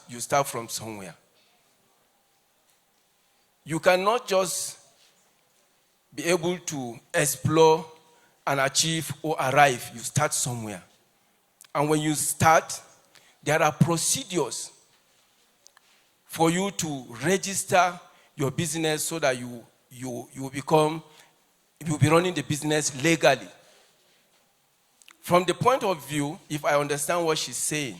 you start from somewhere. You cannot just be able to explore and achieve or arrive. You start somewhere. And when you start, there are procedures for you to register your business so that you will be running the business legally. From the point of view, if I understand what she's saying,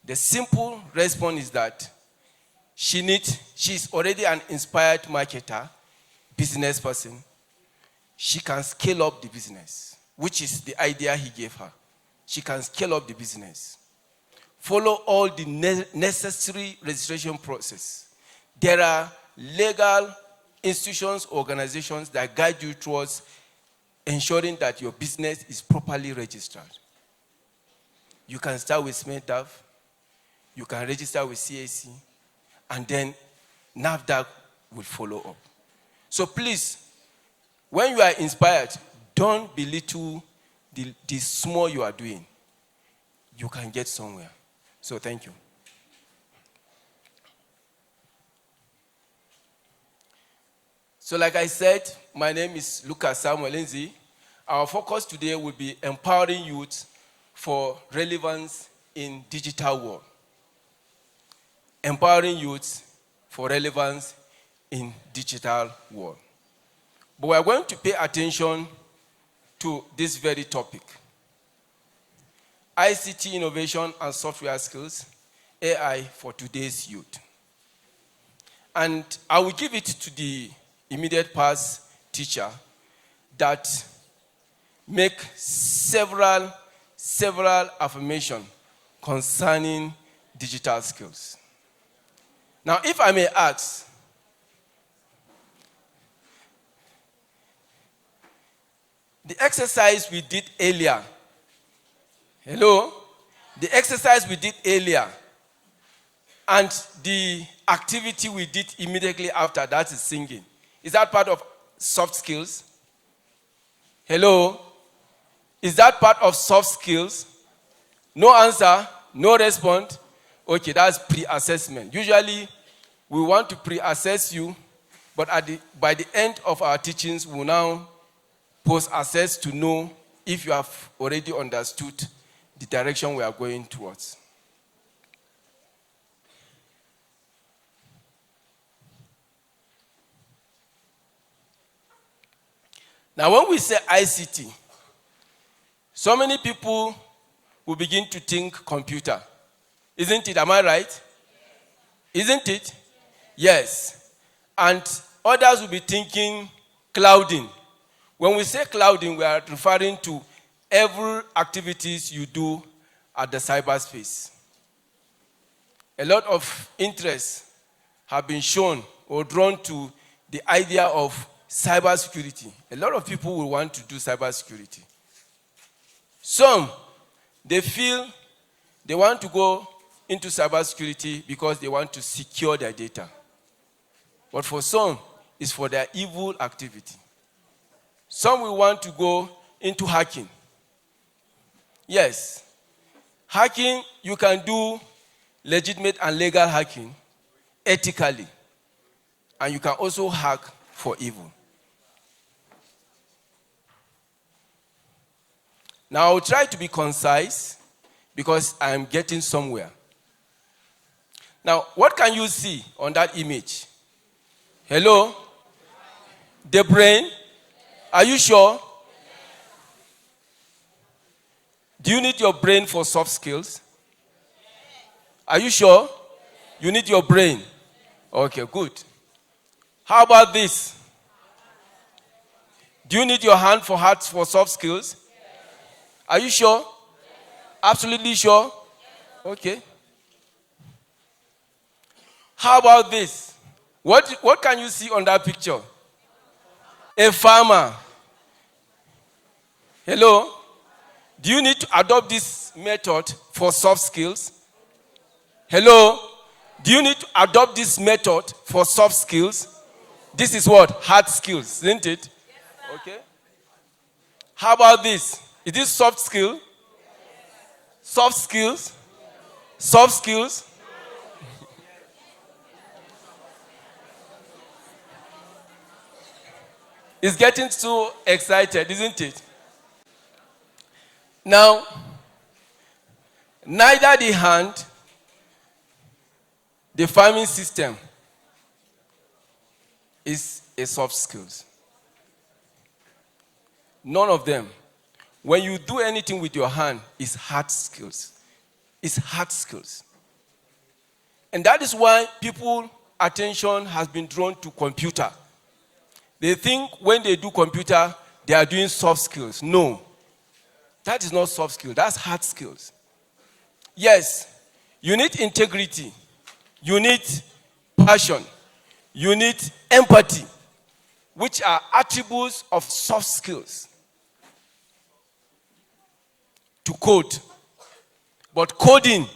the simple response is that she's already an inspired marketer, business person. She can scale up the business, which is the idea he gave her. She can scale up the business. Follow all the necessary registration process. There are legal institutions, organizations that guide you towards ensuring that your business is properly registered. You can start with SMETAF, you can register with CAC, and then NAFDAC will follow up. So please, when you are inspired, don't belittle the small you are doing. You can get somewhere. So thank you. So like I said, my name is Lucas Samuel Lindsay. Our focus today will be empowering youth for relevance in digital world. Empowering youth for relevance in digital world. But we are going to pay attention to this very topic. ICT innovation and software skills, AI for today's youth. And I will give it to the immediate past teacher that make several affirmations concerning digital skills. Now, if I may ask, the exercise we did earlier, hello? The exercise we did earlier and the activity we did immediately after, that is singing. Is that part of soft skills? Hello? Is that part of soft skills? No answer, no response. Okay, that's pre-assessment. Usually, we want to pre-assess you, but by the end of our teachings, we'll now post-assess to know if you have already understood the direction we are going towards. Now, when we say ICT, so many people will begin to think computer. Isn't it? Am I right? Isn't it? Yes. And others will be thinking clouding. When we say clouding, we are referring to every activities you do at the cyberspace. A lot of interest have been shown or drawn to the idea of cybersecurity. A lot of people will want to do cybersecurity. Some, they feel they want to go into cybersecurity because they want to secure their data. But for some, it's for their evil activity. Some will want to go into hacking. Yes. Hacking, you can do legitimate and legal hacking ethically. And you can also hack for evil. Now, I'll try to be concise because I'm getting somewhere. Now, what can you see on that image? Hello? The brain? Are you sure? Do you need your brain for soft skills? Are you sure? You need your brain. Okay, good. How about this? Do you need your hand for soft skills? Are you sure? Absolutely sure? Okay. How about this? What can you see on that picture? A farmer. Hello? Do you need to adopt this method for soft skills? Hello? Do you need to adopt this method for soft skills? This is what? Hard skills, isn't it? Okay. How about this? Is this soft skill? Soft skills? Soft skills? It's getting too excited, isn't it? Now, neither the hand, the farming system is a soft skills. None of them. When you do anything with your hand, it's hard skills. It's hard skills. And that is why people's attention has been drawn to computer. They think when they do computer, they are doing soft skills. No. That is not soft skills. That's hard skills. Yes, you need integrity. You need passion. You need empathy, which are attributes of soft skills. To code. But coding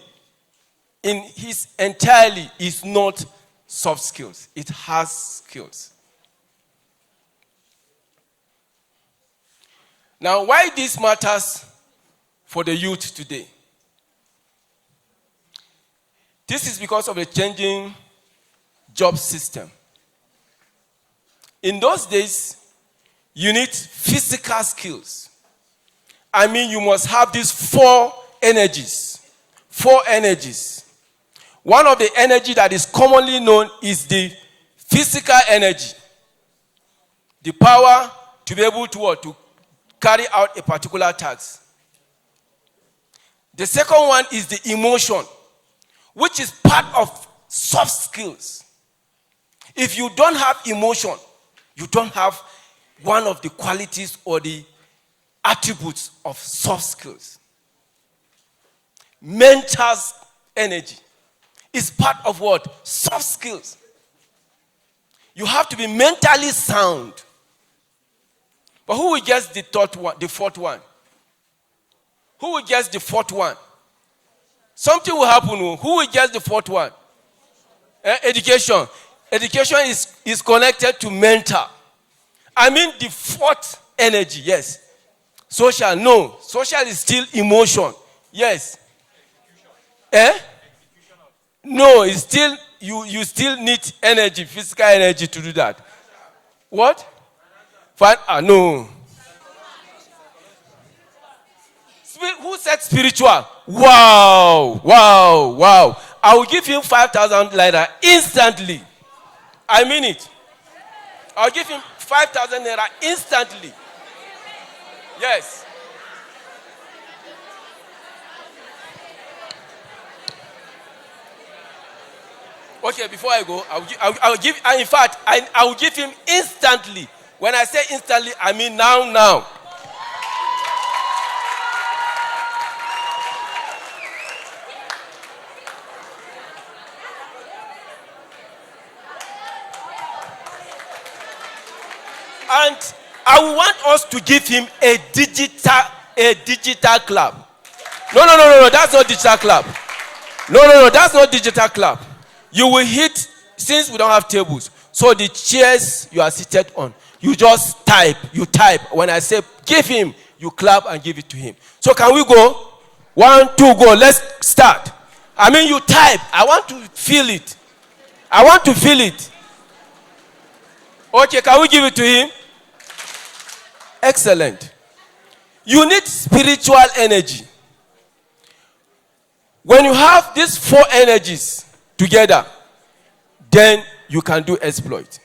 in his entirely is not soft skills. It has skills. Now, why this matters for the youth today? This is because of the changing job system. In those days, you need physical skills. I mean, you must have these four energies. Four energies. One of the energy that is commonly known is the physical energy. The power to be able to what? To carry out a particular task. The second one is the emotion, which is part of soft skills. If you don't have emotion, you don't have one of the qualities or the attributes of soft skills. Mental energy is part of what? Soft skills. You have to be mentally sound. But who will guess the fourth one? Who will guess the fourth one? Something will happen. Who will guess the fourth one? Education. Education is connected to mental. I mean the fourth energy, yes. Social, no. Social is still emotion. Yes. No, it's still, you still need energy, physical energy to do that. What? No. Who said spiritual? Wow. I will give him 5,000 naira instantly. I mean it. I'll give him 5,000 naira instantly. Yes. Okay, before I go, I will give him instantly. When I say instantly, I mean now. And I want us to give him a digital clap. No, that's not digital clap. No, that's not digital clap. You will hit, since we don't have tables, so the chairs you are seated on, you just type. You type. When I say give him, you clap and give it to him. So can we go? 1, 2, go. Let's start. I mean, you type. I want to feel it. Okay, can we give it to him? Excellent. You need spiritual energy. When you have these four energies together, then you can do exploit.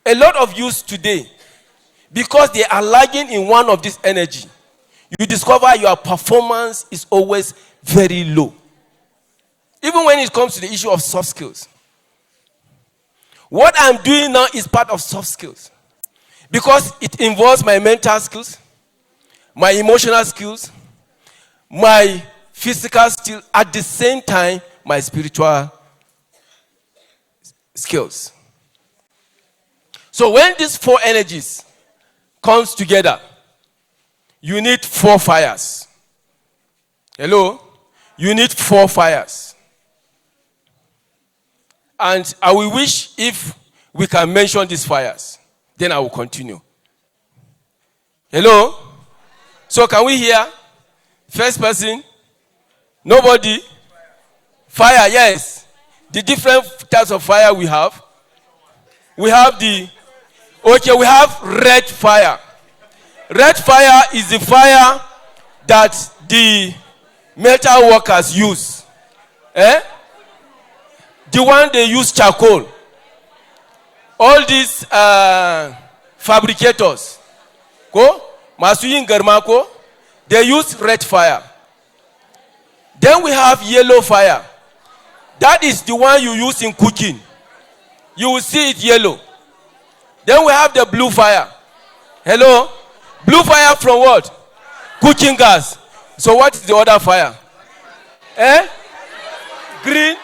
A lot of youth today, because they are lagging in one of these energy, you discover your performance is always very low. Even when it comes to the issue of soft skills. What I'm doing now is part of soft skills. Because it involves my mental skills, my emotional skills, my physical skills, at the same time, my spiritual skills. So when these four energies comes together, you need 4 fires. Hello? You need 4 fires. And I will wish if we can mention these fires. Then I will continue. Hello? So can we hear? First person? Nobody? Fire, yes. The different types of fire we have. We have the Okay, we have red fire. Red fire is the fire that the metal workers use. The one they use charcoal. All these fabricators, masu yin garma ko, they use red fire. Then we have yellow fire. That is the one you use in cooking. You will see it yellow. Then we have the blue fire. Hello? Blue fire from what? Cooking gas. So what is the other fire? Green?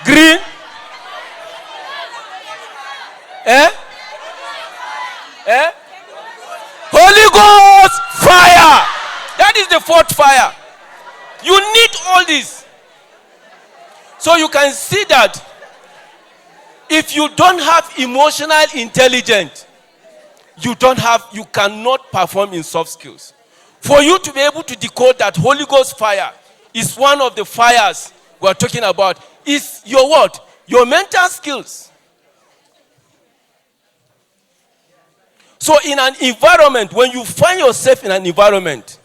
Green? Holy Ghost fire. That is the fourth fire. You need all this. So you can see that if you don't have emotional intelligence, you cannot perform in soft skills. For you to be able to decode that Holy Ghost fire is one of the fires we are talking about, is your what? Your mental skills. So in an environment, when you find yourself in an environment,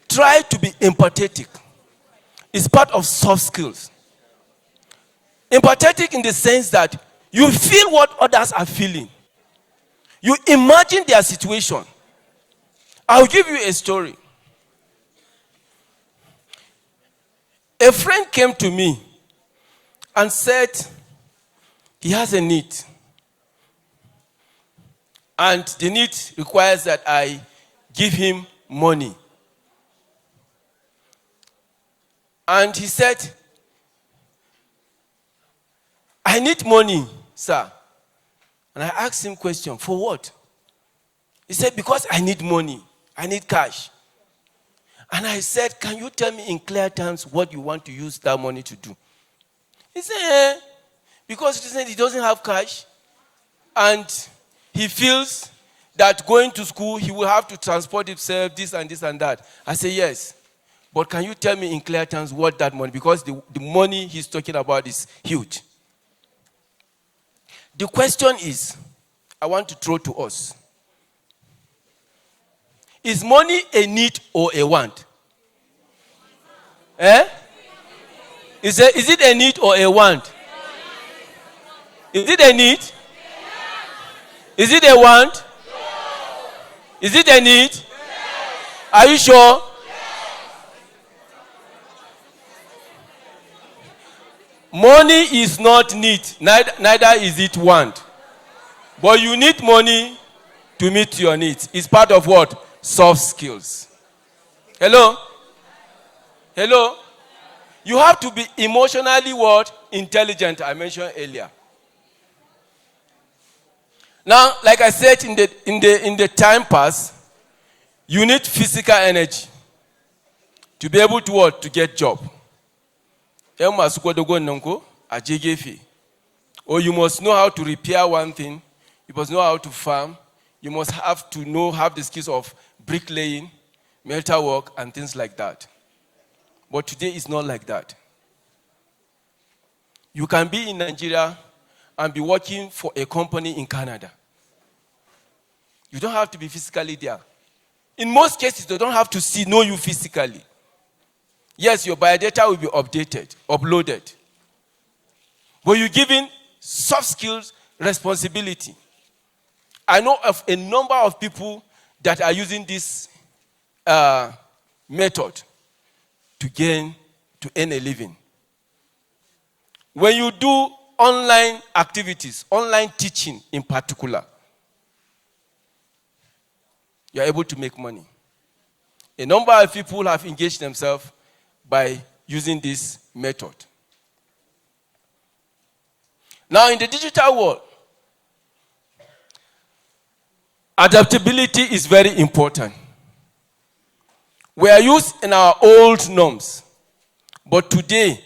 try to be empathetic. It's part of soft skills. Empathetic in the sense that you feel what others are feeling. You imagine their situation. I'll give you a story. A friend came to me and said he has a need. And the need requires that I give him money. And he said, I need money, sir. And I asked him a question, for what? He said, because I need money. I need cash. And I said, can you tell me in clear terms what you want to use that money to do? He said, because he doesn't have cash. And he feels that going to school, he will have to transport himself, this and this and that. I say, yes. But can you tell me in clear terms what that money, because the money he's talking about is huge. The question is, I want to throw to us. Is money a need or a want? Is it a need or a want? Is it a need? Is it a want? Is it a need? Are you sure? Money is not need, neither is it want. But you need money to meet your needs. It's part of what? Soft skills. Hello? Hello? You have to be emotionally what? Intelligent, I mentioned earlier. Now, like I said in the time past, you need physical energy to be able to what? To get job. Or you must know how to repair one thing. You must know how to farm. You must have the skills of bricklaying, metal work, and things like that. But today it's not like that. You can be in Nigeria and be working for a company in Canada. You don't have to be physically there. In most cases, they don't have to know you physically. Yes, your biodata will be uploaded. But you're given soft skills responsibility. I know of a number of people that are using this method to earn a living. When you do online activities, online teaching in particular, you are able to make money. A number of people have engaged themselves by using this method. Now, in the digital world, adaptability is very important. We are used in our old norms, but today,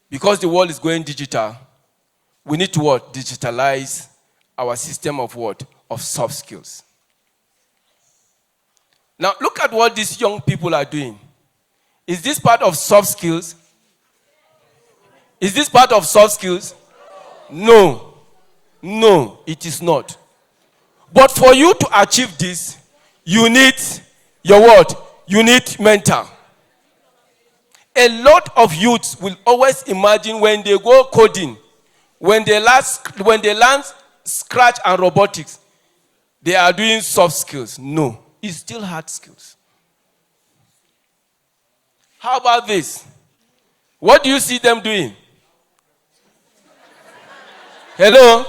because the world is going digital, we need to what? Digitalize our system of what? Of soft skills. Now, look at what these young people are doing. Is this part of soft skills? Is this part of soft skills? No. No, it is not. But for you to achieve this, you need your what? You need mental. A lot of youths will always imagine when they go coding, when they learn Scratch and robotics, they are doing soft skills. No, it's still hard skills. How about this? What do you see them doing? Hello?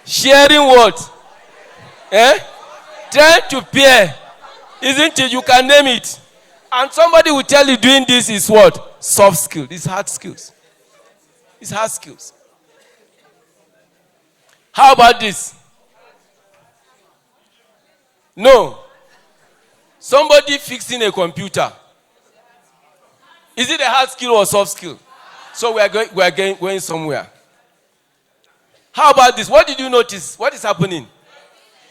Sharing what? Trying to pair. Isn't it? You can name it. And somebody will tell you doing this is what? Soft skills. It's hard skills. It's hard skills. How about this? No. Somebody fixing a computer. Is it a hard skill or a soft skill? So we are going somewhere. How about this? What did you notice? What is happening?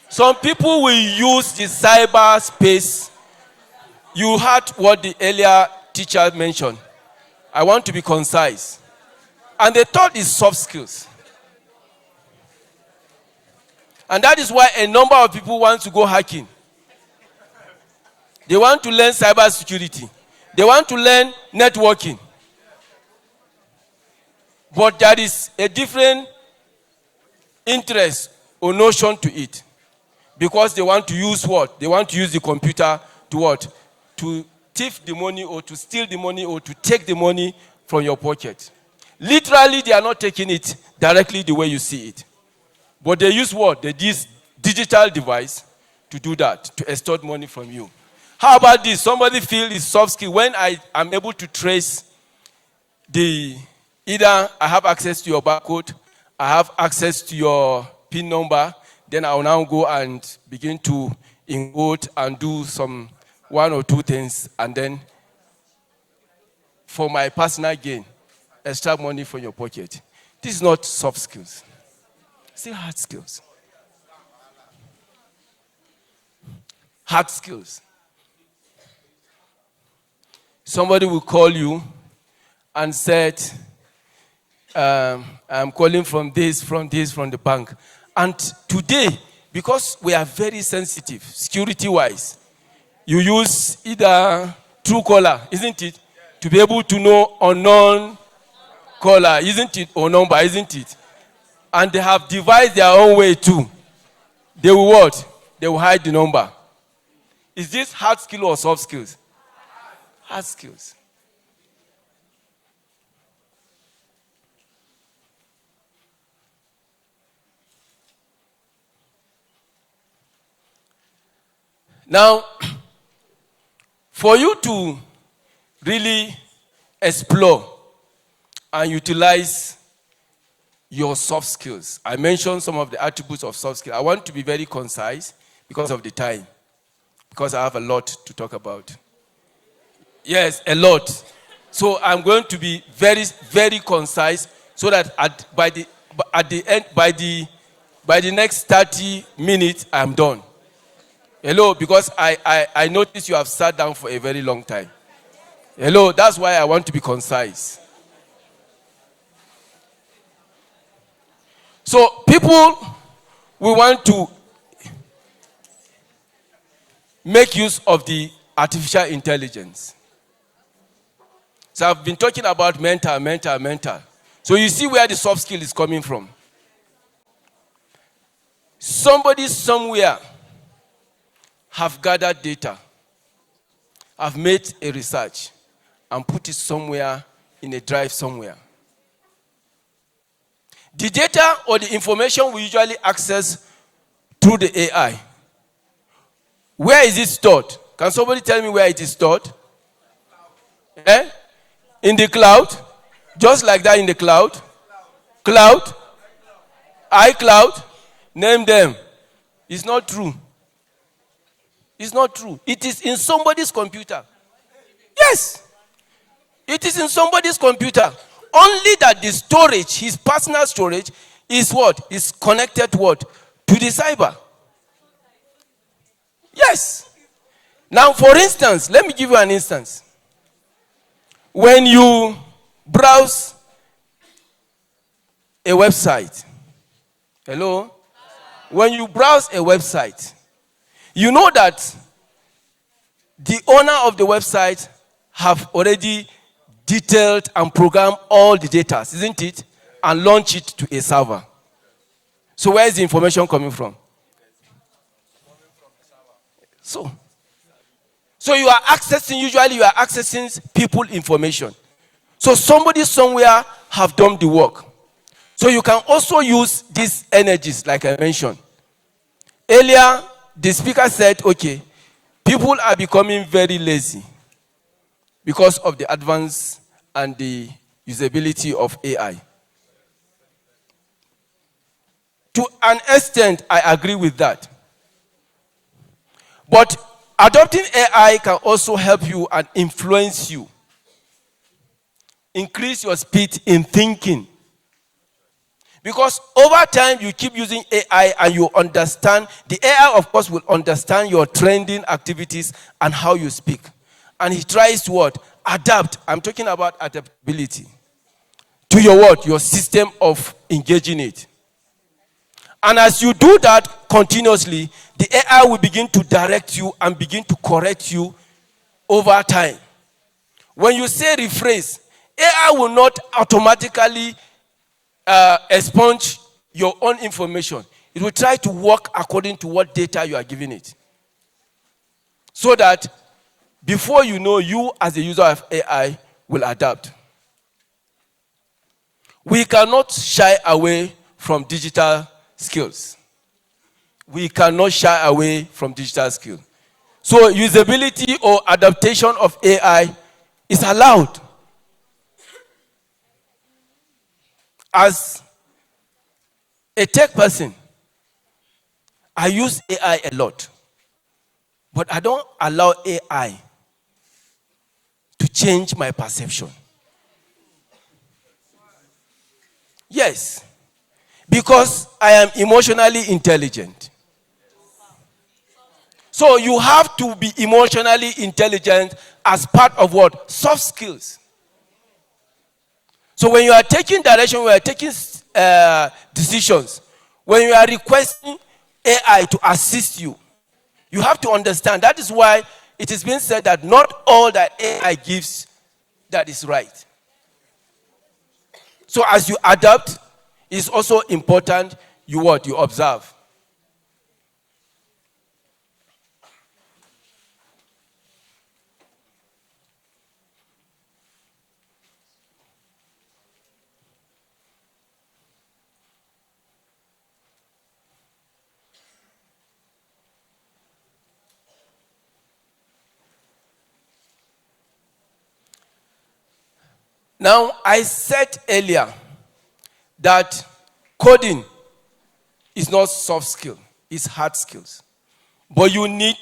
Some people will use the cyberspace. You heard what the earlier teacher mentioned. I want to be concise. And they thought it's soft skills. And that is why a number of people want to go hacking. They want to learn cybersecurity. They want to learn networking. But there is a different interest or notion to it. Because they want to use what? They want to use the computer to what? To thief the money or to steal the money or to take the money from your pocket. Literally, they are not taking it directly the way you see it. But they use what? They use digital device to do that, to extort money from you. How about this? Somebody feel it's soft skill. When I am able to trace either I have access to your barcode, I have access to your PIN number, then I will now go and begin to encode and do some one or two things, and then for my personal gain, extract money from your pocket. This is not soft skills. Still hard skills. Hard skills. Somebody will call you and said, I'm calling from the bank. And today, because we are very sensitive, security-wise, you use either Truecaller, isn't it? To be able to know unknown caller, isn't it? Or number, isn't it? And they have devised their own way too. They will what? They will hide the number. Is this hard skill or soft skills? Hard skills. Now, for you to really explore and utilize your soft skills, I mentioned some of the attributes of soft skills. I want to be very concise because of the time, because I have a lot to talk about. Yes, a lot. So I'm going to be very, very concise so that by the next 30 minutes, I'm done. Hello, because I notice you have sat down for a very long time. Hello, that's why I want to be concise. So people, we want to make use of the artificial intelligence. So I've been talking about mental. So you see where the soft skill is coming from. Somebody somewhere have gathered data, have made a research, and put it somewhere in a drive somewhere. The data or the information we usually access through the AI. Where is it stored? Can somebody tell me where it is stored? In the cloud? Just like that in the cloud? Cloud? iCloud? Name them. It's not true. It's not true. It is in somebody's computer. Yes. It is in somebody's computer. Only that the storage, his personal storage, is what? Is connected to what? To the cyber. Yes. Now, for instance, let me give you an instance. When you browse a website, Hello? When you browse a website, you know that the owner of the website have already detailed and programmed all the data, isn't it? And launch it to a server. So where is the information coming from? So usually you are accessing people information. So somebody somewhere have done the work. So you can also use these energies like I mentioned. Earlier, the speaker said, okay, people are becoming very lazy because of the advance and the usability of AI. To an extent, I agree with that. But adopting AI can also help you and influence you. Increase your speed in thinking. Because over time, you keep using AI and you understand. The AI, of course, will understand your trending activities and how you speak. And he tries to what? Adapt. I'm talking about adaptability. To your what? Your system of engaging it. And as you do that continuously, the AI will begin to direct you and begin to correct you over time. When you say rephrase, AI will not automatically expunge your own information. It will try to work according to what data you are giving it. So that before you know, you as a user of AI will adapt. We cannot shy away from digital skills. We cannot shy away from digital skills. So usability or adaptation of AI is allowed. As a tech person, I use AI a lot. But I don't allow AI to change my perception. Yes. Because I am emotionally intelligent. So you have to be emotionally intelligent as part of what? Soft skills. So when you are taking direction, when you are taking decisions, when you are requesting AI to assist you, you have to understand. That is why it is being said that not all that AI gives that is right. So as you adapt, it's also important you what? You observe. Now, I said earlier that coding is not soft skill, it's hard skills. But you need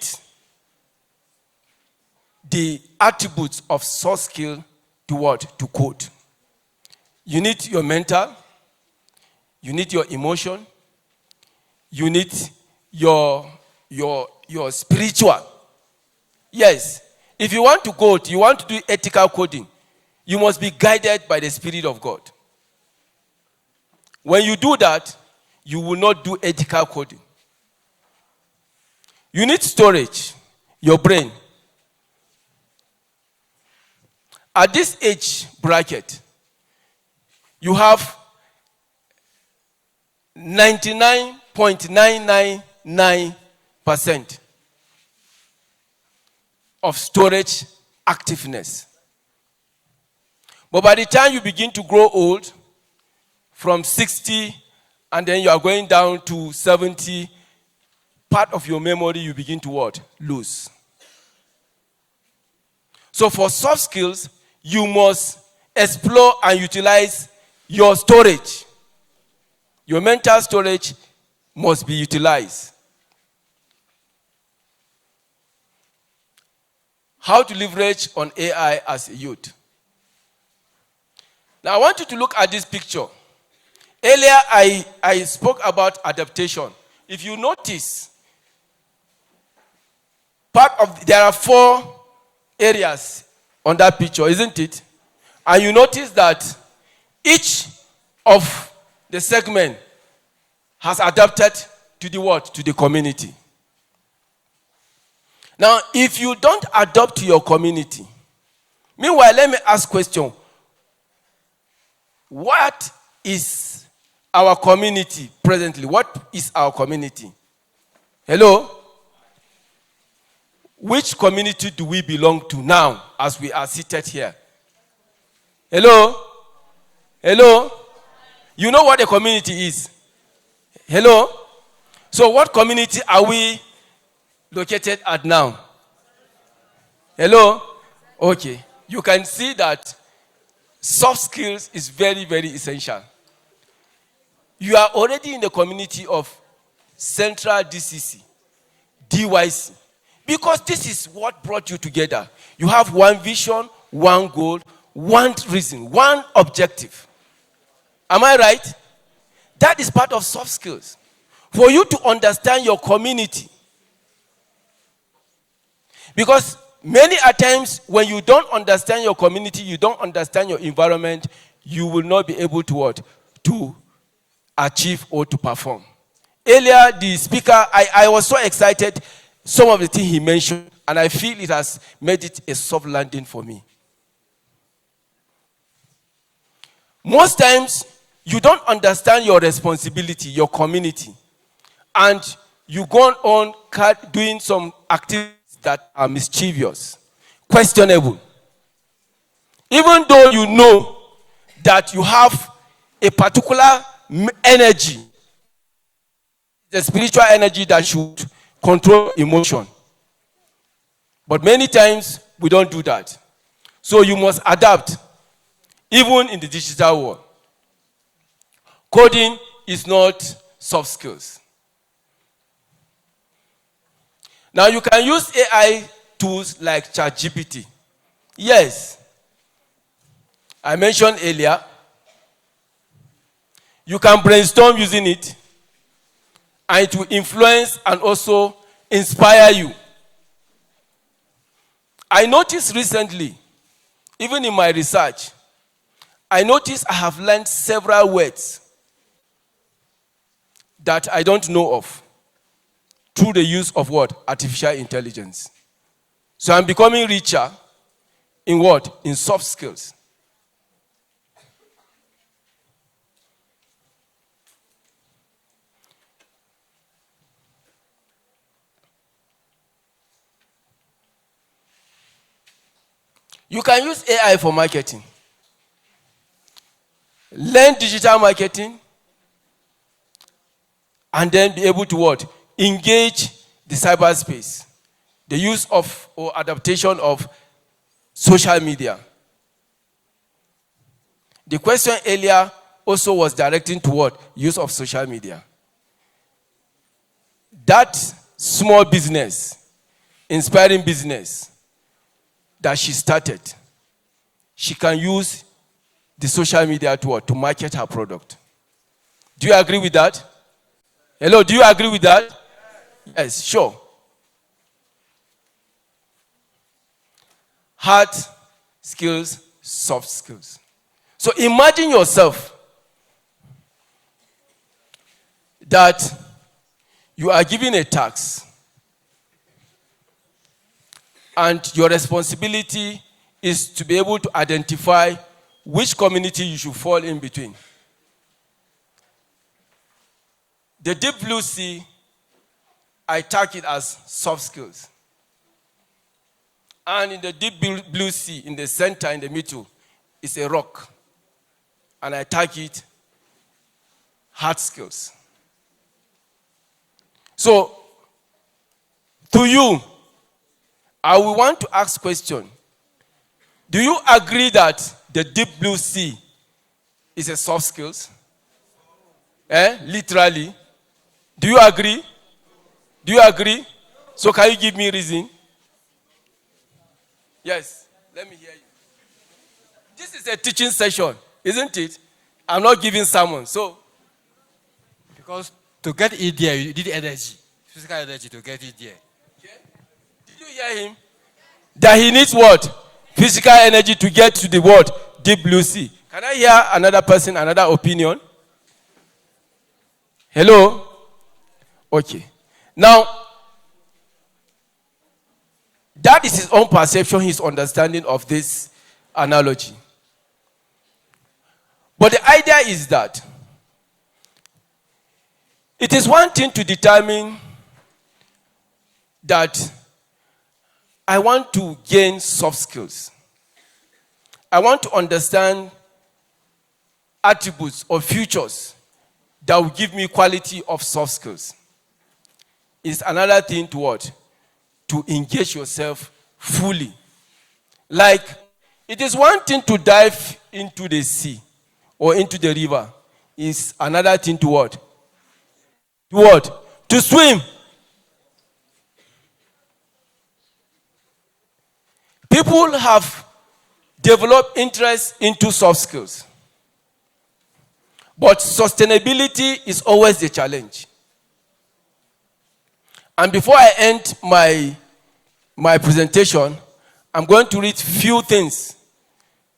the attributes of soft skill to what? To code. You need your mental, you need your emotion, you need your spiritual. Yes, if you want to code, you want to do ethical coding, you must be guided by the Spirit of God. When you do that, you will not do ethical coding. You need storage, your brain. At this age bracket, you have 99.999% of storage activeness. But by the time you begin to grow old, from 60, and then you are going down to 70, part of your memory you begin to what? Lose. So for soft skills, you must explore and utilize your storage. Your mental storage must be utilized. How to leverage on AI as a youth. Now I want you to look at this picture. Earlier I spoke about adaptation. If you notice, there are 4 areas on that picture, isn't it? And you notice that each of the segment has adapted to the what? To the community. Now, if you don't adapt to your community, meanwhile, let me ask a question. What is our community presently? What is our community? Hello? Which community do we belong to now as we are seated here? Hello? Hello? You know what a community is? Hello? So what community are we located at now? Hello? Okay. You can see that soft skills is very, very essential. You are already in the community of Central DCC, DYC, because this is what brought you together. You have one vision, one goal, one reason, one objective. Am I right? That is part of soft skills. For you to understand your community. Because many a times when you don't understand your community, you don't understand your environment, you will not be able to what? To achieve or to perform. Earlier, the speaker, I was so excited, some of the things he mentioned, and I feel it has made it a soft landing for me. Most times, you don't understand your responsibility, your community, and you go on doing some activities that are mischievous, questionable. Even though you know that you have a particular energy, the spiritual energy that should control emotion. But many times, we don't do that. So you must adapt, even in the digital world. Coding is not soft skills. Now you can use AI tools like ChatGPT. Yes. I mentioned earlier, you can brainstorm using it, and it will influence and also inspire you. I noticed recently, even in my research, I noticed I have learned several words that I don't know of through the use of what? Artificial intelligence. So I'm becoming richer in what? In soft skills. You can use AI for marketing. Learn digital marketing and then be able to what? Engage the cyberspace. The use of or adaptation of social media. The question earlier also was directing toward use of social media. That small business, inspiring business that she started, she can use the social media to what? To market her product. Do you agree with that? Hello, do you agree with that? Yes, sure. Hard skills, soft skills. So imagine yourself that you are given a task and your responsibility is to be able to identify which community you should fall in between. The deep blue sea, I tag it as soft skills. And in the deep blue sea, in the center, in the middle, is a rock. And I tag it hard skills. So, to you, I will want to ask a question. Do you agree that the deep blue sea is a soft skills? Literally. Do you agree? Do you agree? So can you give me a reason? Yes. Let me hear you. This is a teaching session, isn't it? I'm not giving sermon. So, because to get it there, you need energy, physical energy to get it there. Okay. Did you hear him? That he needs what? Physical energy to get to the what? Deep blue sea. Can I hear another person, another opinion? Hello? Okay. Now, that is his own perception, his understanding of this analogy. But the idea is that it is one thing to determine that I want to gain soft skills. I want to understand attributes or features that will give me quality of soft skills. It's another thing to what? To engage yourself fully. Like, it is one thing to dive into the sea or into the river. It's another thing to what? To what? To swim. People have developed interest into soft skills. But sustainability is always the challenge. And before I end my presentation, I'm going to read few things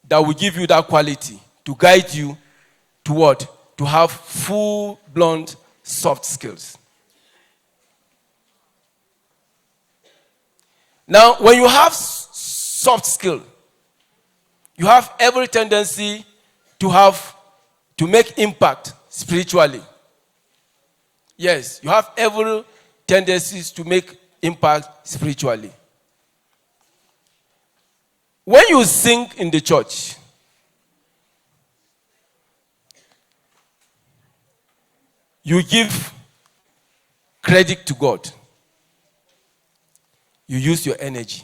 that will give you that quality to guide you to what? To have full-blown soft skills. Now, when you have soft skill, you have every tendency to make impact spiritually. Yes, you have every tendencies to make impact spiritually. When you sing in the church, you give credit to God. You use your energy.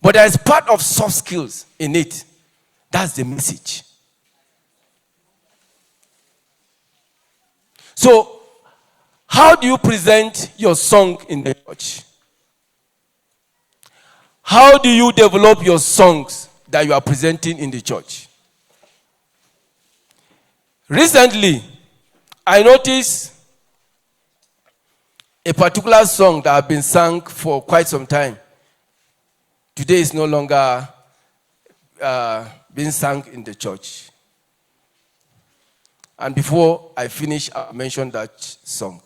But there is part of soft skills in it. That's the message. So, how do you present your song in the church? How do you develop your songs that you are presenting in the church? Recently, I noticed a particular song that has been sung for quite some time. Today is no longer being sung in the church. And before I finish, I'll mention that song.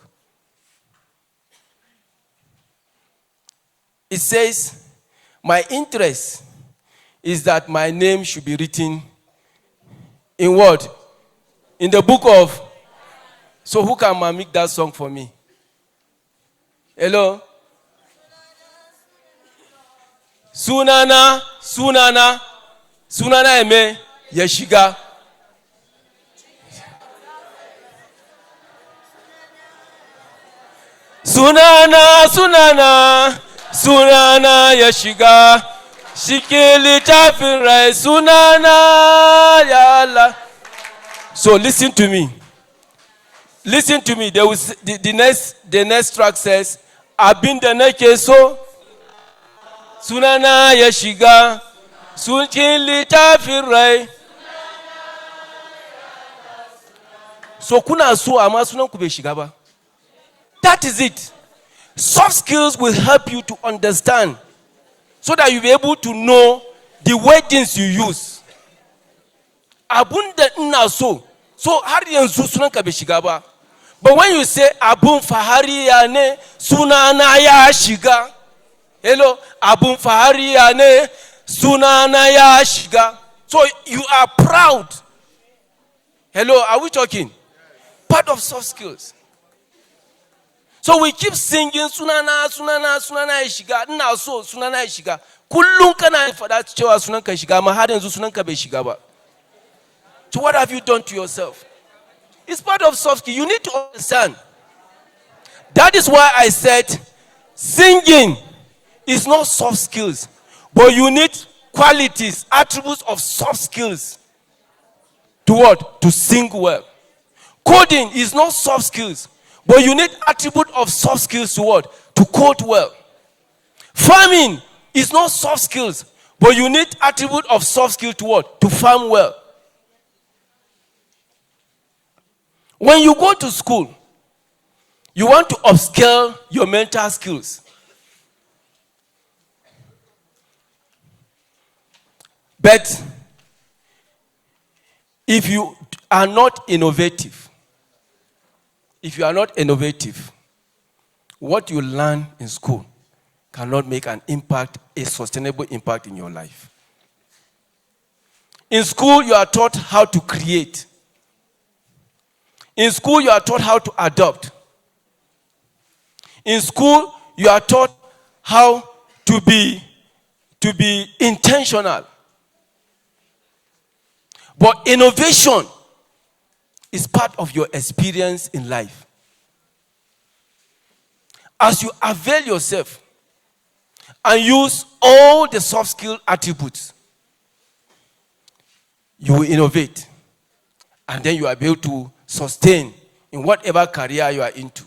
It says, my interest is that my name should be written in what? In the book of. So who can make that song for me? Hello? Sunana eme yeshiga. Sunana yeshiga. Shikili chafirai sunana yala. So listen to me. Listen to me. The next track says, Abinda neke so sunana yeshiga. Shikili chafirai. So kuna so ama sunan kube shiga ba. That is it. Soft skills will help you to understand so that you'll be able to know the wordings you use. Abunda ina so. So har yanzu sunan ka bai shiga ba. But when you say abun fahari ya ne sunana ya shiga. Hello, abun fahari ya ne sunana ya shiga. So you are proud. Hello, are we talking? Part of soft skills. So we keep singing sunana shiga. Ina so sunana shiga. Kullum kana fada cewa sunan ka shiga amma har yanzu sunan ka bai shiga ba. So what have you done to yourself? It's part of soft skill. You need to understand. That is why I said singing is not soft skills, but you need qualities, attributes of soft skills to what? To sing well. Coding is not soft skills, but you need attribute of soft skills to what? To code well. Farming is not soft skills, but you need attribute of soft skill to what? To farm well. When you go to school, you want to upscale your mental skills. But if you are not innovative, if you are not innovative, what you learn in school cannot make an impact, a sustainable impact in your life. In school, you are taught how to create. In school, you are taught how to adopt. In school, you are taught how to be intentional. But innovation is part of your experience in life. As you avail yourself and use all the soft skill attributes, you will innovate. And then you are able to sustain in whatever career you are into.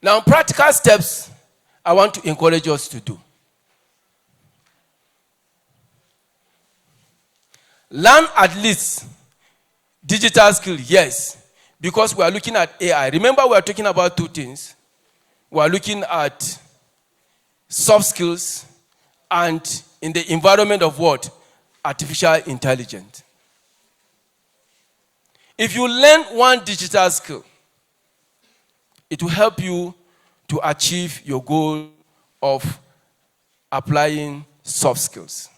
Now, practical steps I want to encourage us to do. Learn at least digital skill, yes, because we are looking at AI. Remember, we are talking about two things. We are looking at soft skills and in the environment of what? Artificial intelligence. If you learn one digital skill, it will help you to achieve your goal of applying soft skills.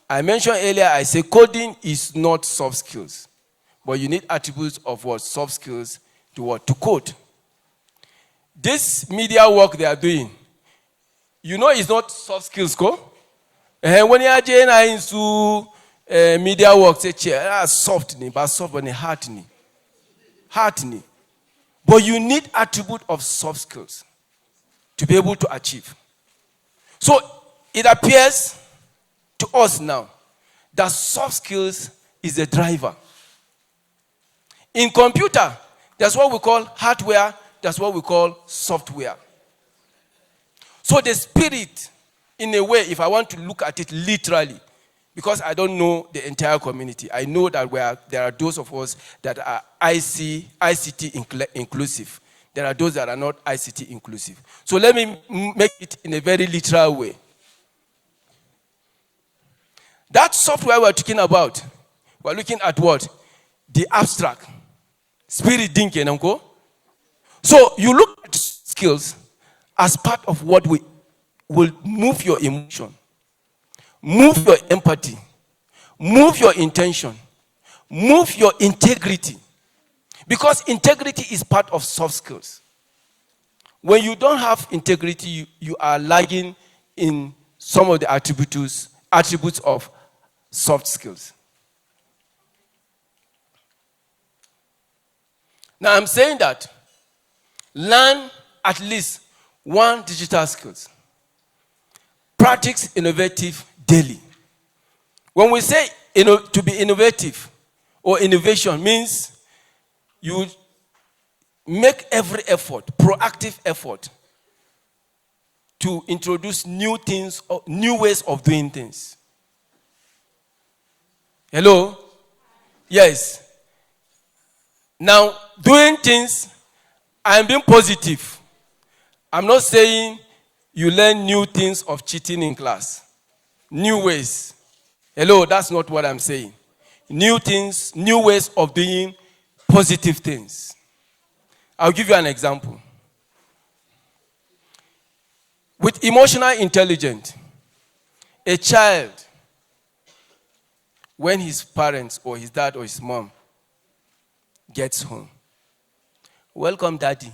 I mentioned earlier, I say coding is not soft skills, but you need attributes of what? Soft skills to what? To code. This media work they are doing, you know it's not soft skills, go? When you are into media work, say, soft, but soft, but hard. Hard. But you need attribute of soft skills to be able to achieve. So it appears to us now that soft skills is the driver. In computer, that's what we call hardware, that's what we call software. So the spirit, in a way, if I want to look at it literally, because I don't know the entire community, I know that there are those of us that are ICT inclusive. There are those that are not ICT inclusive. So let me make it in a very literal way. That software we're talking about, we're looking at what? The abstract. Spirit thinking, uncle. So you look at skills as part of what will move your emotion, move your empathy, move your intention, move your integrity. Because integrity is part of soft skills. When you don't have integrity, you are lagging in some of the attributes of soft skills. Now I'm saying that learn at least one digital skills. Practice innovative daily. When we say to be innovative or innovation means you make every effort, proactive effort, to introduce new things, or new ways of doing things. Hello? Yes. Now, doing things, I'm being positive. I'm not saying you learn new things of cheating in class. New ways. Hello, that's not what I'm saying. New things, new ways of doing positive things. I'll give you an example. With emotional intelligence, a child, when his parents or his dad or his mom gets home, welcome, daddy.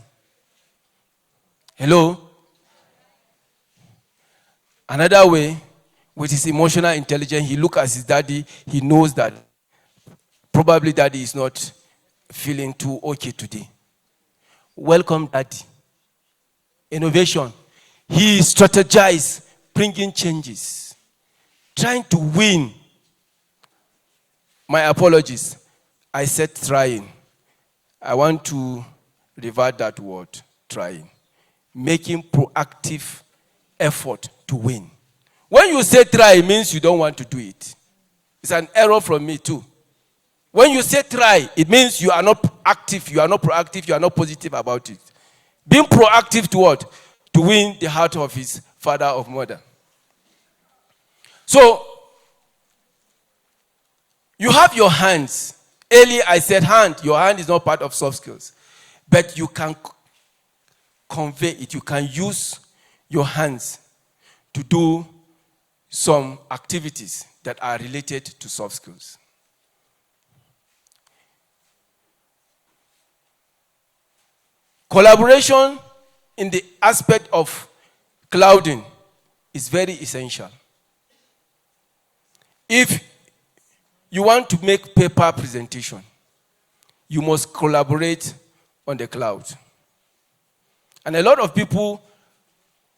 Hello? Another way, with his emotional intelligence, he looks at his daddy, he knows that probably daddy is not feeling too okay today. Welcome, daddy. Innovation. He strategized, bringing changes, trying to win. My apologies. I said trying. I want to revert that word, trying. Making proactive effort to win. When you say try, it means you don't want to do it. It's an error from me too. When you say try, it means you are not active, you are not proactive, you are not positive about it. Being proactive to what? To win the heart of his father or mother. So, You have your hands. Earlier I said hand. Your hand is not part of soft skills. But you can convey it. You can use your hands to do some activities that are related to soft skills. Collaboration in the aspect of clouding is very essential. If you want to make paper presentation, you must collaborate on the cloud. And a lot of people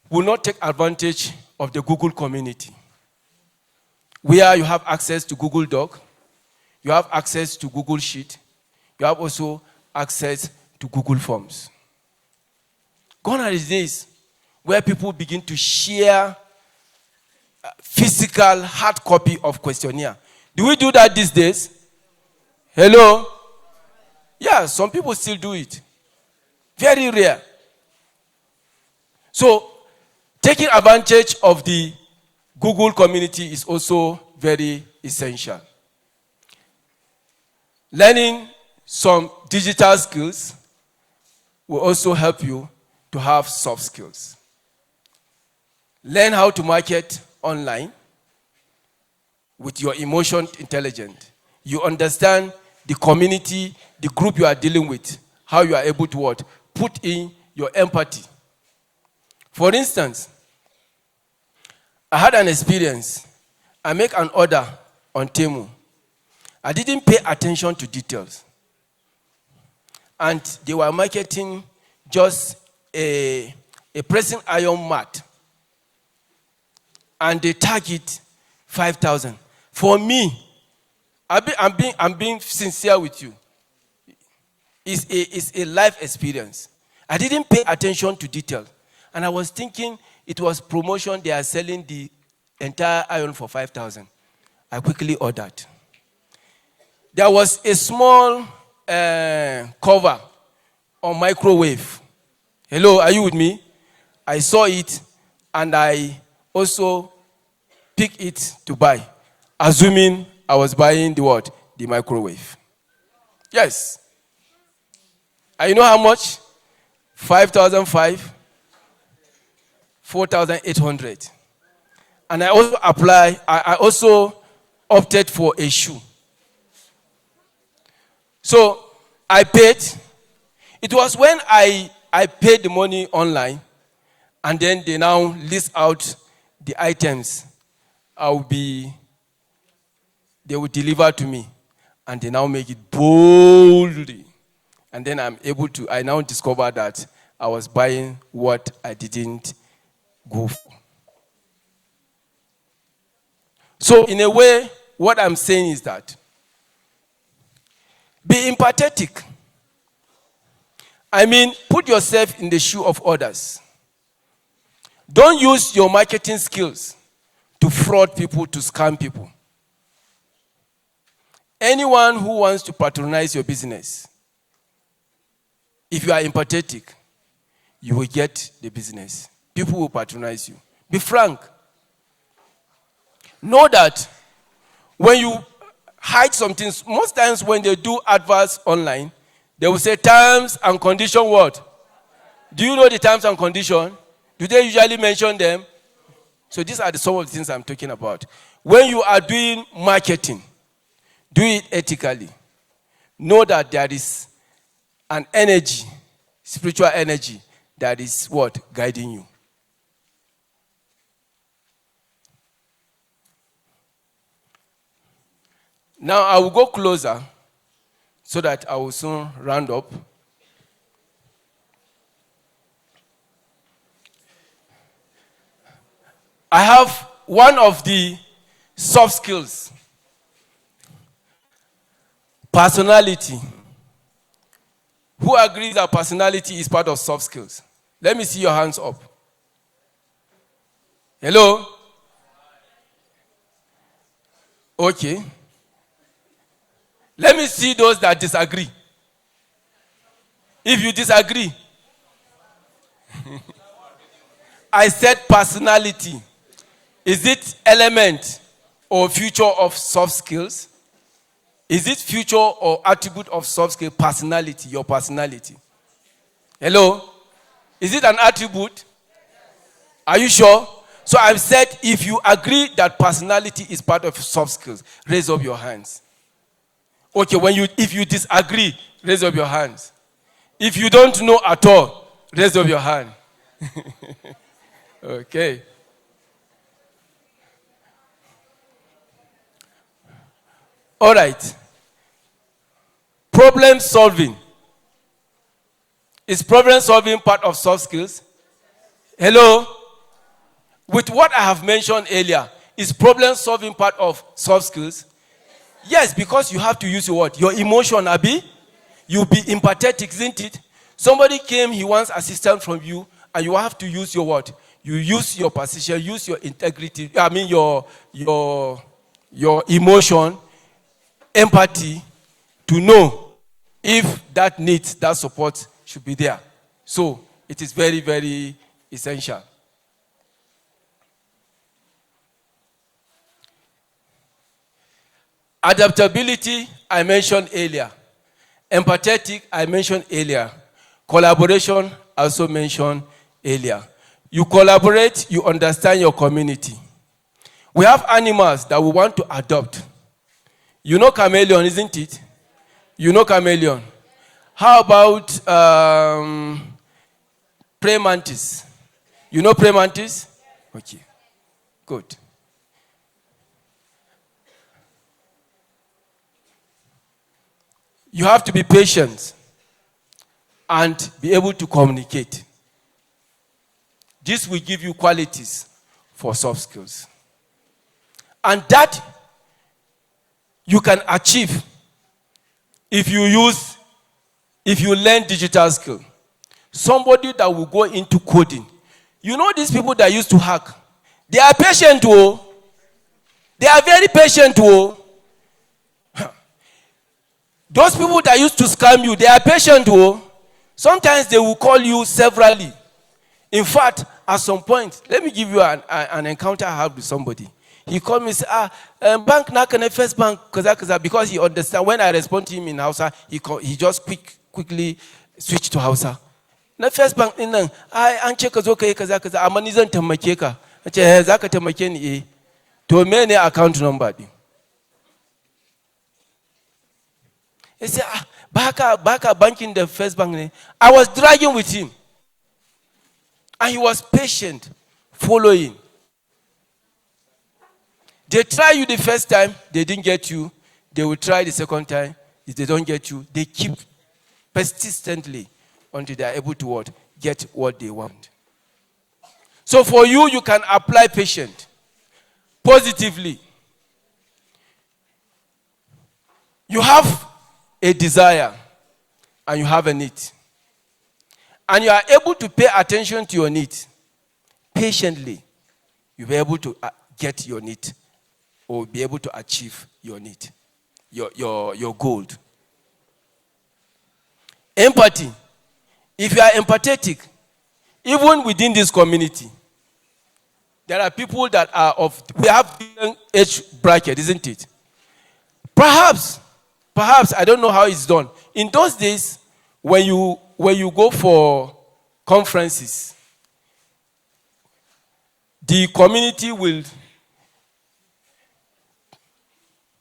will not take advantage of the Google community, where you have access to Google Doc, you have access to Google Sheet, you have also access to Google Forms. Gone are the days where people begin to share physical hard copy of questionnaire. Do we do that these days? Hello? Yeah, some people still do it. Very rare. So, taking advantage of the Google community is also very essential. Learning some digital skills will also help you to have soft skills. Learn how to market online with your emotion intelligence. You understand the community, the group you are dealing with, how you are able to what? Put in your empathy. For instance, I had an experience. I make an order on Temu. I didn't pay attention to details. And they were marketing just a pressing iron mat. And they tag it 5,000. For me, I'm being sincere with you. It's a life experience. I didn't pay attention to details. And I was thinking it was promotion. They are selling the entire iron for 5,000. I quickly ordered. There was a small cover on microwave. Hello, are you with me? I saw it and I also picked it to buy, assuming I was buying the what? The microwave. Yes. And you know how much? 5,500, 4,800. And I also opted for a shoe. So I paid. It was when I paid the money online, and then they now list out the items they will deliver to me. And they now make it boldly. And then I now discover that I was buying what I didn't go for. So in a way, what I'm saying is that be empathetic. I mean, put yourself in the shoe of others. Don't use your marketing skills to fraud people, to scam people. Anyone who wants to patronize your business, if you are empathetic, you will get the business. People will patronize you. Be frank. Know that when you hide some things, most times when they do adverts online, they will say terms and condition what? Do you know the terms and condition? Do they usually mention them? So these are some of the things I'm talking about. When you are doing marketing, do it ethically. Know that there is an energy, spiritual energy, that is what? Guiding you. Now I will go closer so that I will soon round up. I have one of the soft skills. Personality. Who agrees that personality is part of soft skills? Let me see your hands up. Hello? Okay. Let me see those that disagree. If you disagree, I said personality. Is it element or future of soft skills? Is it feature or attribute of soft skill? Personality, your personality. Hello? Is it an attribute? Are you sure? So I've said if you agree that personality is part of soft skills, raise up your hands. Okay, if you disagree, raise up your hands. If you don't know at all, raise up your hand. Okay. All right. Problem solving. Is problem solving part of soft skills? Hello? With what I have mentioned earlier, is problem solving part of soft skills? Yes, because you have to use your what? Your emotion, Abi. You'll be empathetic, isn't it? Somebody came, he wants assistance from you, and you have to use your what? You use your position, use your integrity, your emotion, empathy, to know if that need, that support should be there. So it is very, very essential. Adaptability, I mentioned earlier. Empathetic, I mentioned earlier. Collaboration, also mentioned earlier. You collaborate, you understand your community. We have animals that we want to adopt. You know chameleon, isn't it? You know chameleon. How about praying mantis? You know praying mantis? Okay, good. You have to be patient and be able to communicate. This will give you qualities for soft skills. And that you can achieve if you learn digital skill. Somebody that will go into coding. You know these people that used to hack? They are patient, oh. They are very patient, oh. Those people that used to scam you, they are patient, oh. Sometimes they will call you severally. In fact, at some point, let me give you an encounter I had with somebody. He called me and said, bank na can first bank, because he understands. When I respond to him in Hausa, he just quickly switched to Hausa. Na first bank din nan, an ce ka zo ka yi kaza amma ni zan taimake ka. Nace za ka taimake ni eh. To me ne account number din? He said, baka banking the first bank ne. I was dragging with him. And he was patient, following. They try you the first time, they didn't get you. They will try the second time. If they don't get you, they keep persistently until they are able to what? Get what they want. So for you, you can apply patience positively. You have a desire and you have a need. And you are able to pay attention to your need patiently. You'll be able to get your need or be able to achieve your need, your goal. Empathy. If you are empathetic, even within this community, there are people that are we have different age bracket, isn't it? Perhaps, I don't know how it's done. In those days, when you go for conferences, the community will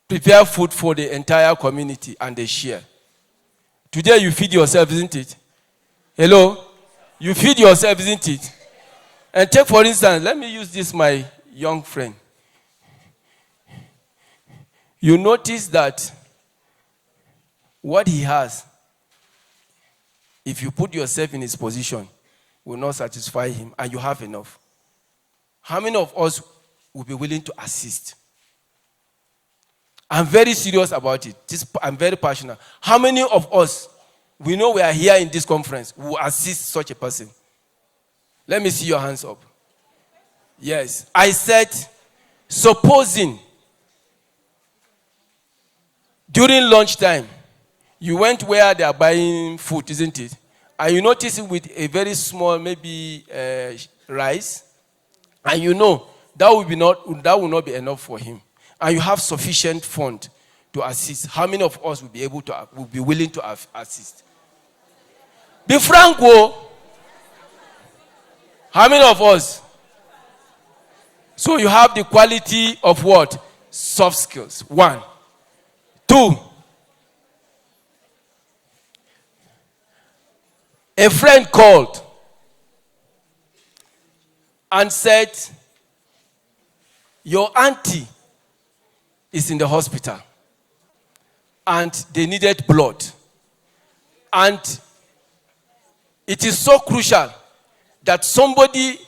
prepare food for the entire community and they share. Today you feed yourself, isn't it? Hello? You feed yourself, isn't it? And take for instance, let me use this, my young friend. You notice that what he has, if you put yourself in his position, will not satisfy him and you have enough. How many of us will be willing to assist? I'm very serious about it. I'm very passionate. How many of us, we know we are here in this conference, will assist such a person? Let me see your hands up. Yes. I said, supposing during lunchtime, you went where they are buying food, isn't it? And you notice it with a very small, maybe rice, and you know that will not be enough for him. And you have sufficient fund to assist? How many of us will be willing to assist? Be frank, oh. How many of us? So you have the quality of what? Soft skills. 1. 2. A friend called and said, your auntie is in the hospital and they needed blood. And it is so crucial that somebody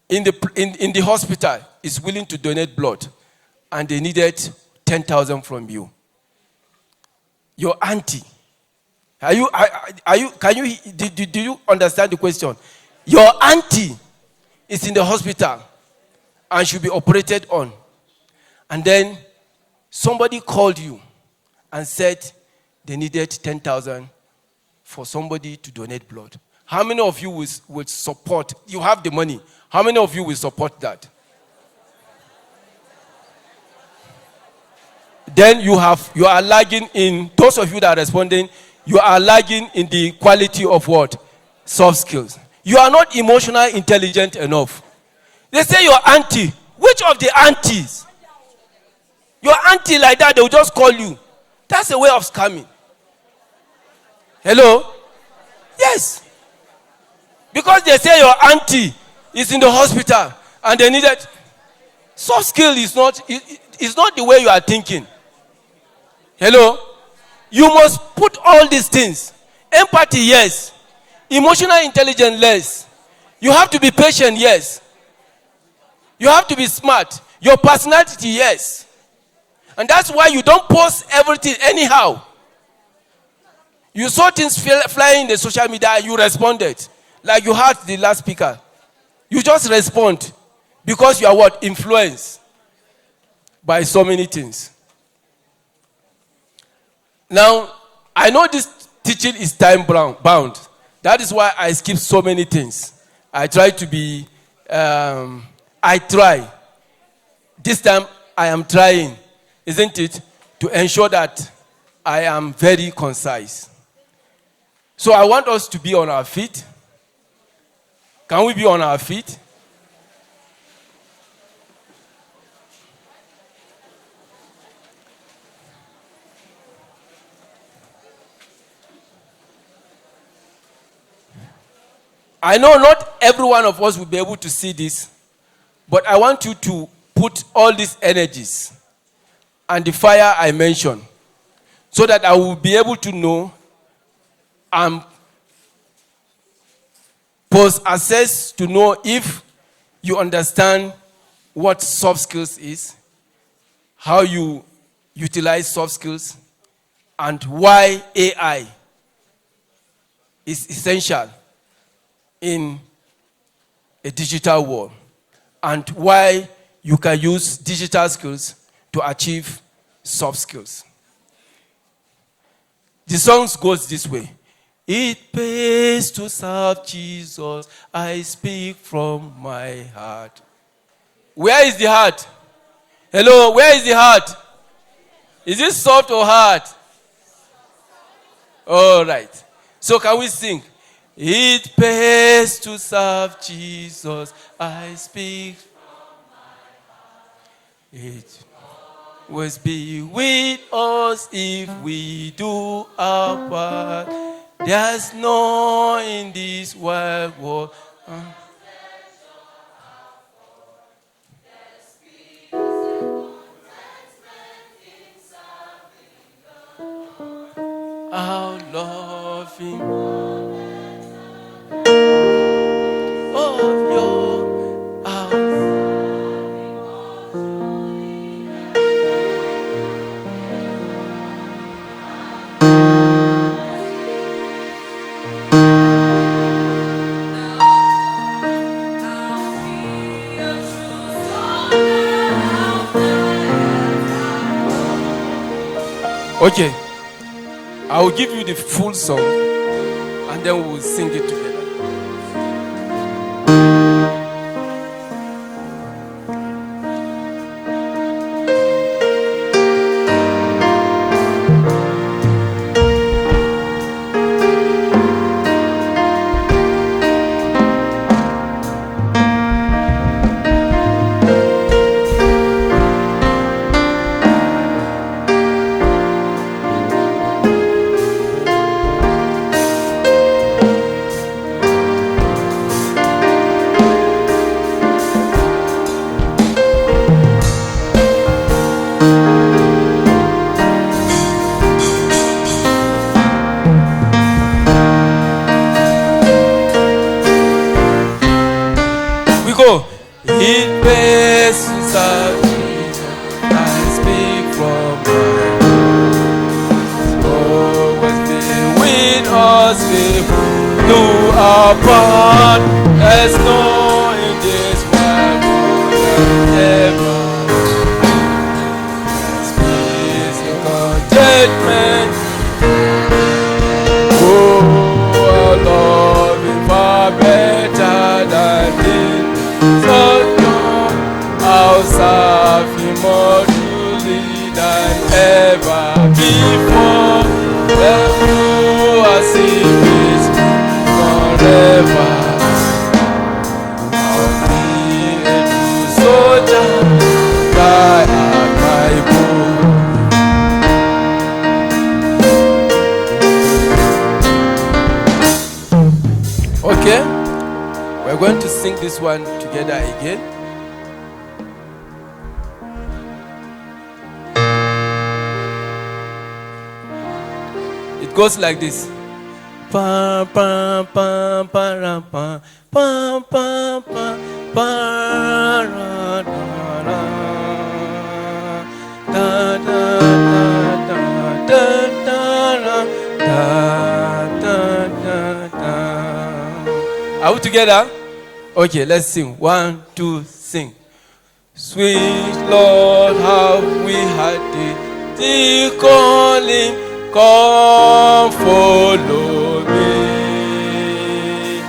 in the hospital is willing to donate blood, and they needed 10,000 from you. Your auntie. Do you understand the question? Your auntie is in the hospital and should be operated on. And then somebody called you and said they needed 10,000 for somebody to donate blood. How many of you will support? You have the money. How many of you will support that? Then you are lagging in, those of you that are responding, you are lagging in the quality of what? Soft skills. You are not emotionally intelligent enough. They say your auntie. Which of the aunties? Your auntie like that, they will just call you. That's a way of scamming. Hello? Yes. Because they say your auntie is in the hospital and they needed. Soft skill is not the way you are thinking. Hello? You must put all these things. Empathy, yes. Emotional intelligence, yes. You have to be patient, yes. You have to be smart. Your personality, yes. And that's why you don't post everything anyhow. You saw things flying in the social media and you responded. Like you heard the last speaker. You just respond. Because you are what? Influenced by so many things. Now, I know this teaching is time bound. That is why I skip so many things. I try to be, I try. This time I am trying, isn't it, to ensure that I am very concise. So I want us to be on our feet. Can we be on our feet? I know not every one of us will be able to see this, but I want you to put all these energies and the fire I mentioned so that I will be able to know and post-assess to know if you understand what soft skills is, how you utilize soft skills, and why AI is essential in a digital world, and why you can use digital skills to achieve soft skills. The song goes this way. It pays to serve Jesus. I speak from my heart. Where is the heart? Hello, where is the heart? Is it soft or hard? All right. So can we sing? It pays to serve Jesus. I speak from my heart. It will be with us if we do our part. There's no in this wide world. Our loving of your house. Okay, I will give you the full song and then we will sing it together. face to serve Jesus. I speak from my heart. Always be with us if we do our part. There's no in this world ever. There's peace in contentment. Oh, our love is far better than this. So long, I'll serve Him more truly than ever before. Therefore, I see His forever. I'll be a true soldier, die at my bow. Okay, we're going to sing this one together again. It goes like this. Pa pa pa pa ra, pa pa pa pa pa ra, ra, da da da da da da da da da. Are we together? Okay, let's sing. 1, 2, sing. Sweet Lord, how we had thee calling, come follow me,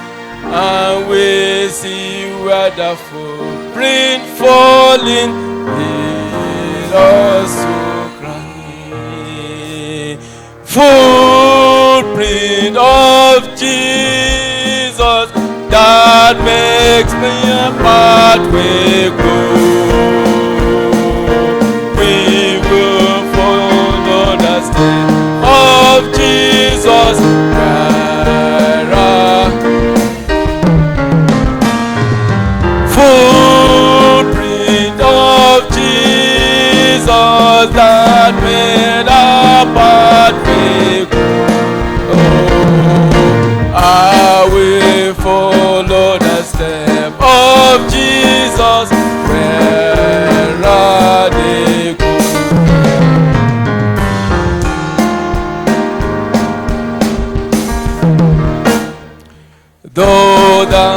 and we see where the footprint falling, will also cry. Footprint of Jesus that makes me a pathway grow. We will follow the steps of Jesus. Footprint of Jesus that made a pathway grow. I will follow the step of Jesus where they go. Though the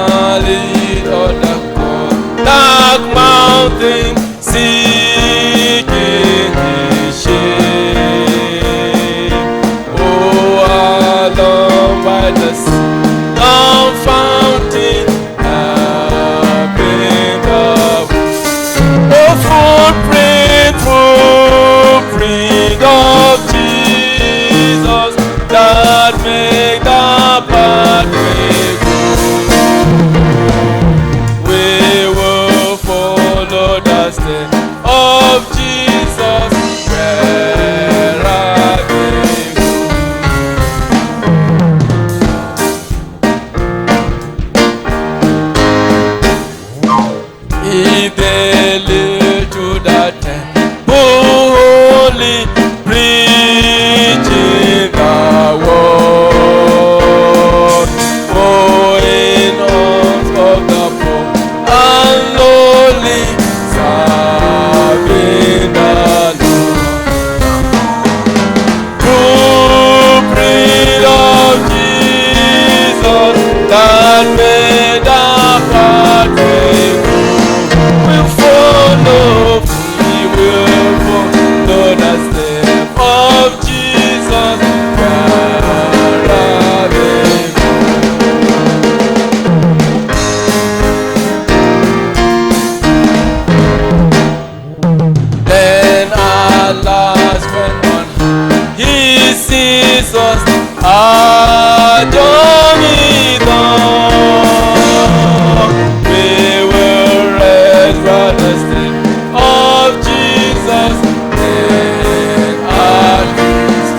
lead on the dark mountain, seeking His shade. Oh, along by the long fountain, I've been the footprint of Jesus that make the pathway. We will follow the steps of Jesus where they go. If they lead to the temple holy, preaching the word, going on of the poor and lowly, serving the Lord. Footprint of Jesus that made a pathway. We will follow the step of Jesus. Then at last when on He sees us, our journey done, we will rest by the step of Jesus. Then at His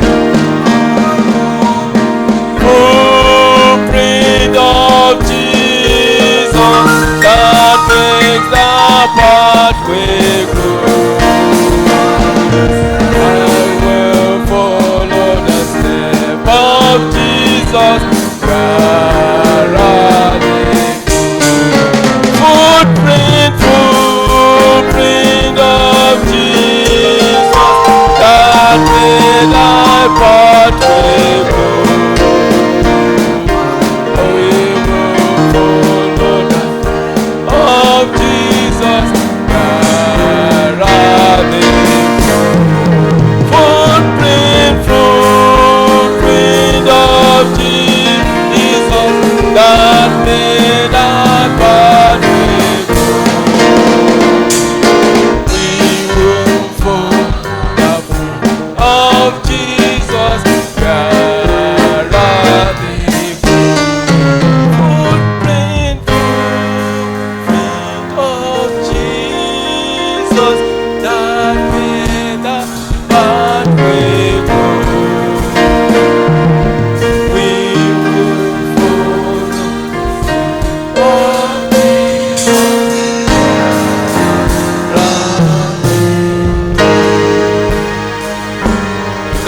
footprint of Jesus that makes the pathway grow. I will follow the step of Jesus where I go. Footprint.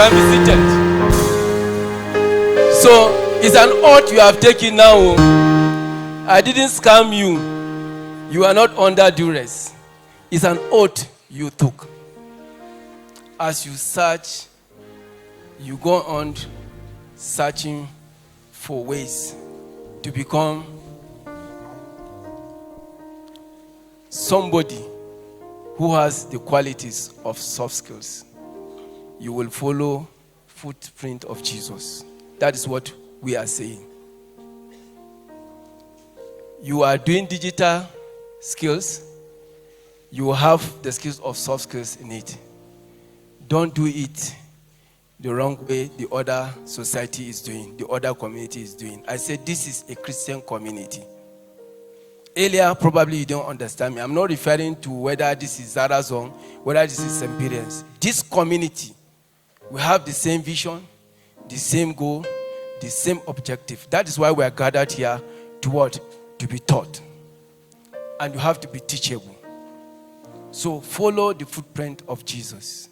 can be seated. So it's an oath you have taken now. I didn't scam you. You are not under duress. It's an oath you took. As you search, you go on searching for ways to become somebody who has the qualities of soft skills. You will follow footprint of Jesus. That is what we are saying. You are doing digital skills. You have the skills of soft skills in it. Don't do it the wrong way the other society is doing, the other community is doing. I said this is a Christian community. Earlier, probably you don't understand me. I'm not referring to whether this is Zara's zone, whether this is Empyreans. This community, we have the same vision, the same goal, the same objective. That is why we are gathered here to what? To be taught. And you have to be teachable. So follow the footprint of Jesus,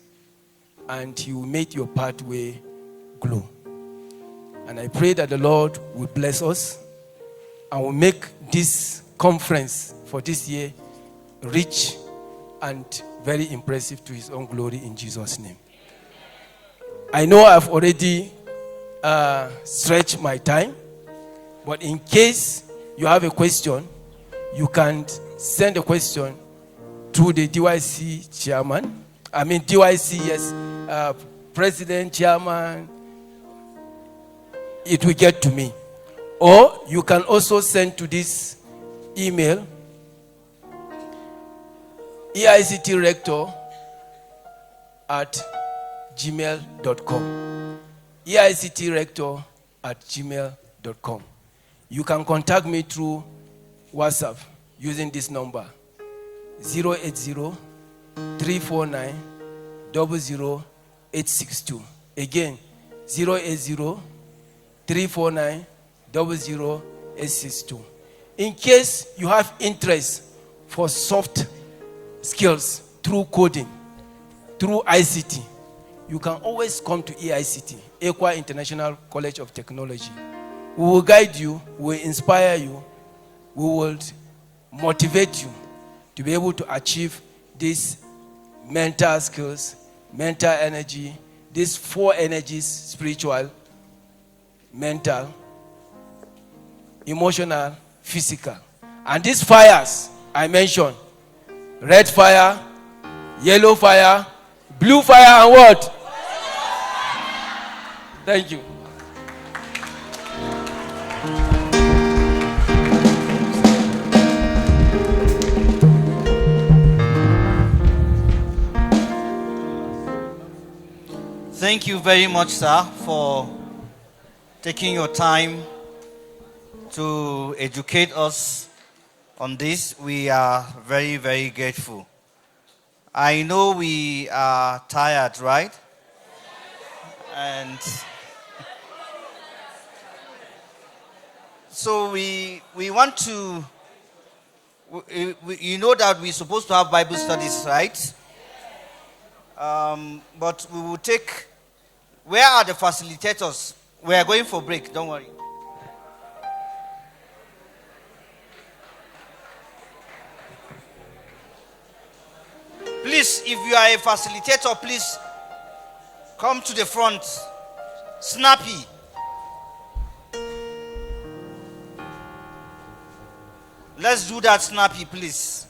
and He will make your pathway glow. And I pray that the Lord will bless us and will make this conference for this year rich and very impressive to His own glory in Jesus' name. I know I've already stretched my time, but in case you have a question, you can send a question through the DYC chairman. I mean DYC, yes, president, chairman. It will get to me. Or you can also send to this email, eictrector@gmail.com. eictrector@gmail.com. You can contact me through WhatsApp using this number, 080-349-00862. Again, 080-349-00862. In case you have interest for soft skills through coding, through ICT, you can always come to EICT, Ecwa International College of Technology. We will guide you, we will inspire you, we will motivate you to be able to achieve these mental skills, mental energy, these 4 energies: spiritual, mental, emotional, physical. And these fires I mentioned: red fire, yellow fire, blue fire, and what? Thank you. Thank you very much, sir, for taking your time to educate us on this. We are very, very grateful. I know we are tired, right? And so we want to, you know that we're supposed to have Bible studies, right? But we will take, where are the facilitators? We are going for break, don't worry. Please, if you are a facilitator, please come to the front. Snappy. Let's do that snappy, please.